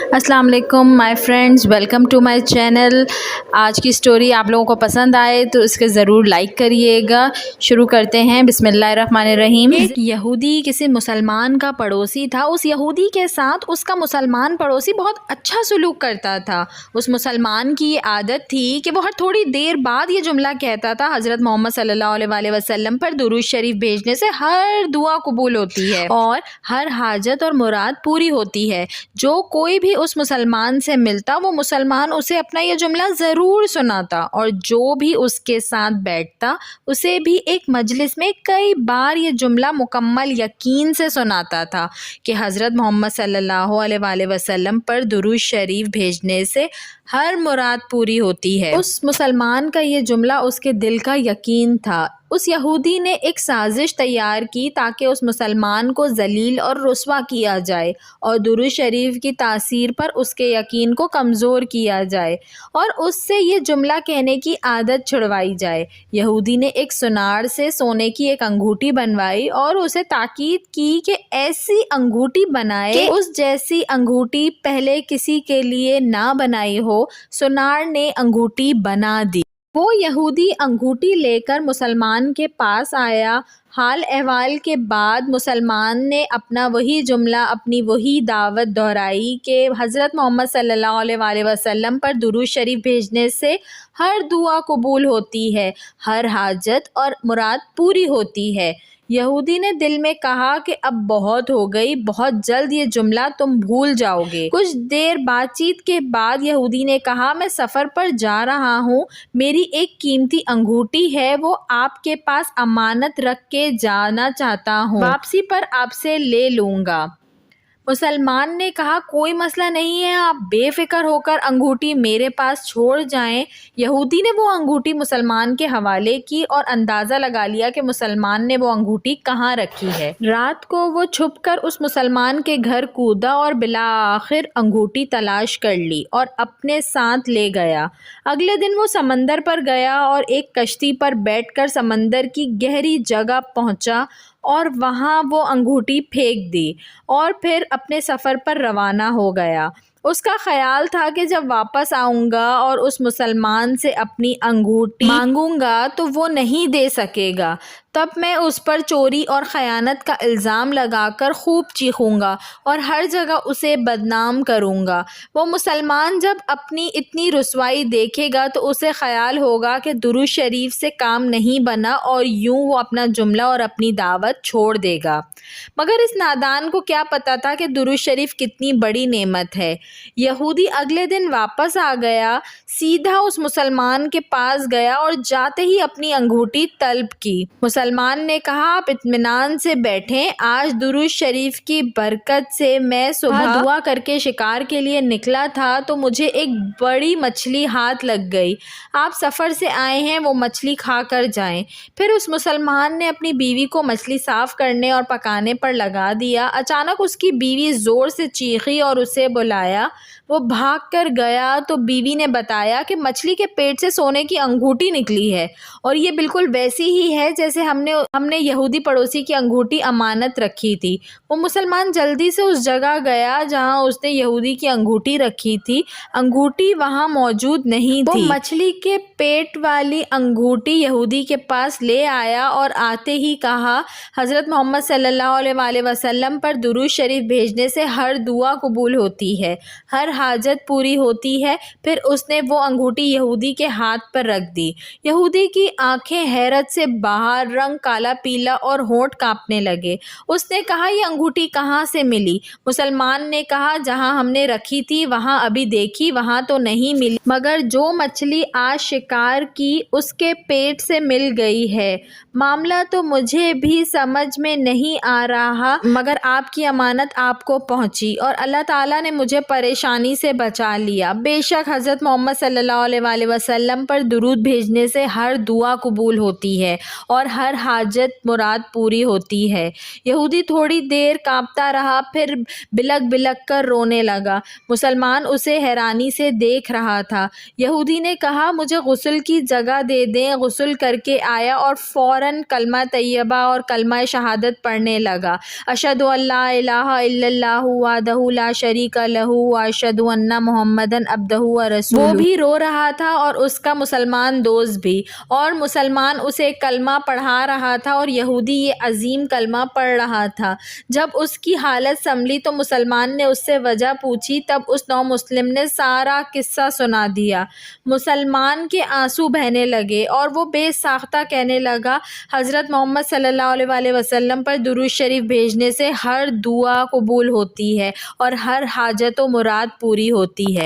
अस्सलाम वालेकुम my friends, welcome to my channel. आज की स्टोरी आप लोगों को पसंद आए तो इसके ज़रूर लाइक करिएगा। शुरू करते हैं। बिस्मिल्लाहिर्रहमानिर्रहीम। एक यहूदी किसी मुसलमान का पड़ोसी था। उस यहूदी के साथ उसका मुसलमान पड़ोसी बहुत अच्छा सलूक करता था। उस मुसलमान की ये आदत थी कि वो हर थोड़ी देर बाद ये जुमला कहता था, हज़रत मोहम्मद सल्लल्लाहु अलैहि वसल्लम पर दुरूद शरीफ भेजने से हर दुआ कबूल होती है और हर हाजत और मुराद पूरी होती है। जो कोई भी उस मुसलमान से मिलता वो मुसलमान उसे अपना ये जुमला ज़रूर सुनाता और जो भी उसके साथ बैठता उसे भी एक मजलिस में कई बार ये जुमला मुकम्मल यकीन से सुनाता था कि हज़रत मोहम्मद सल्लल्लाहु अलैहि वसल्लम पर दुरूद शरीफ भेजने से हर मुराद पूरी होती है। उस मुसलमान का ये जुमला उसके दिल का यकीन था। उस यहूदी ने एक साजिश तैयार की ताकि उस मुसलमान को जलील और रुस्वा किया जाए और दुरूद शरीफ की तासीर पर उसके यकीन को कमज़ोर किया जाए और उससे ये जुमला कहने की आदत छुड़वाई जाए। यहूदी ने एक सुनार से सोने की एक अंगूठी बनवाई और उसे ताकीद की कि ऐसी अंगूठी बनाए कि उस जैसी अंगूठी पहले किसी के लिए ना बनाई हो। सुनार ने अंगूठी बना दी। वो यहूदी अंगूठी लेकर मुसलमान के पास आया। हाल अहवाल के बाद मुसलमान ने अपना वही जुमला, अपनी वही दावत दोहराई कि हज़रत मोहम्मद सल्लल्लाहु अलैहि वसल्लम पर दुरूद शरीफ भेजने से हर दुआ कबूल होती है, हर हाजत और मुराद पूरी होती है। यहूदी ने दिल में कहा कि अब बहुत हो गई, बहुत जल्द ये जुमला तुम भूल जाओगे। कुछ देर बातचीत के बाद यहूदी ने कहा, मैं सफ़र पर जा रहा हूँ, मेरी एक कीमती अंगूठी है, वो आपके पास अमानत रख के जाना चाहता हूँ, वापसी पर आपसे ले लूँगा। मुसलमान ने कहा, कोई मसला नहीं है, आप बेफिक्र होकर अंगूठी मेरे पास छोड़ जाएं। यहूदी ने वो अंगूठी मुसलमान के हवाले की और अंदाज़ा लगा लिया कि मुसलमान ने वो अंगूठी कहाँ रखी है। रात को वो छुपकर उस मुसलमान के घर कूदा और बिलाखिर अंगूठी तलाश कर ली और अपने साथ ले गया। अगले दिन वो समंदर पर गया और एक कश्ती पर बैठकर समंदर की गहरी जगह पहुंचा और वहाँ वो अंगूठी फेंक दी और फिर अपने सफ़र पर रवाना हो गया। उसका ख्याल था कि जब वापस आऊँगा और उस मुसलमान से अपनी अंगूठी मांगूंगा तो वो नहीं दे सकेगा, तब मैं उस पर चोरी और ख़यानत का इल्ज़ाम लगाकर खूब चीखूंगा और हर जगह उसे बदनाम करूंगा। वो मुसलमान जब अपनी इतनी रुसवाई देखेगा तो उसे ख्याल होगा कि दुरूद शरीफ से काम नहीं बना और यूं वो अपना जुमला और अपनी दावत छोड़ देगा। मगर इस नादान को क्या पता था कि दुरूद शरीफ कितनी बड़ी नेमत है। यहूदी अगले दिन वापस आ गया, सीधा उस मुसलमान के पास गया और जाते ही अपनी अंगूठी तलब की। मुसलमान ने कहा, आप इत्मीनान से बैठें, आज दुरूद शरीफ की बरकत से मैं सुबह दुआ करके शिकार के लिए निकला था तो मुझे एक बड़ी मछली हाथ लग गई। आप सफ़र से आए हैं, वो मछली खा कर जाएं। फिर उस मुसलमान ने अपनी बीवी को मछली साफ़ करने और पकाने पर लगा दिया। अचानक उसकी बीवी ज़ोर से चीखी और उसे बुलाया। वो भाग कर गया तो बीवी ने बताया कि मछली के पेट से सोने की अंगूठी निकली है और ये बिल्कुल वैसी ही है जैसे हमने यहूदी पड़ोसी की अंगूठी अमानत रखी थी। वो मुसलमान जल्दी से उस जगह गया जहां उसने यहूदी की अंगूठी रखी थी। अंगूठी वहां मौजूद नहीं थी। वो मछली के पेट वाली अंगूठी यहूदी के पास ले आया और आते ही कहा, हज़रत मोहम्मद सल्लल्लाहु अलैहि वसल्लम पर दुरूद शरीफ भेजने से हर दुआ कबूल होती है, हर हाजत पूरी होती है। फिर उसने वो अंगूठी यहूदी के हाथ पर रख दी। यहूदी की आंखें हैरत से बाहर, रंग काला पीला और होंठ कांपने लगे। उसने कहा, ये अंगूठी कहाँ से मिली? मुसलमान ने कहा, जहाँ हमने रखी थी वहाँ अभी देखी, वहाँ तो नहीं मिली, मगर जो मछली आज शिकार की उसके पेट से मिल गई है। मामला तो मुझे भी समझ में नहीं आ रहा, मगर आपकी अमानत आपको पहुँची और अल्लाह ताला ने मुझे परेशानी से बचा लिया। बेशक हज़रत मोहम्मद सल्लल्लाहु अलैहि वसल्लम पर दुरूद भेजने से हर दुआ कबूल होती है और हर ہر حاجت مراد پوری ہوتی ہے۔ یہودی تھوڑی دیر کانپتا رہا، پھر بلک بلک کر رونے لگا۔ مسلمان اسے حیرانی سے دیکھ رہا تھا۔ یہودی نے کہا، مجھے غسل کی جگہ دے دیں۔ غسل کر کے آیا اور فوراً کلمہ طیبہ اور کلمہ شہادت پڑھنے لگا۔ اشہد ان لا الہ الا اللہ وحدہ لا شریک لہ واشہد ان محمدًا عبدہ ورسولہ۔ وہ بھی رو رہا تھا اور اس کا مسلمان دوست بھی، اور مسلمان اسے کلمہ پڑھا رہا تھا اور یہودی یہ عظیم کلمہ پڑھ رہا تھا۔ جب اس کی حالت سنبھلی تو مسلمان نے اس سے وجہ پوچھی، تب اس نو مسلم نے سارا قصہ سنا دیا۔ مسلمان کے آنسو بہنے لگے اور وہ بے ساختہ کہنے لگا، حضرت محمد صلی اللہ علیہ وسلم پر درود شریف بھیجنے سے ہر دعا قبول ہوتی ہے اور ہر حاجت و مراد پوری ہوتی ہے۔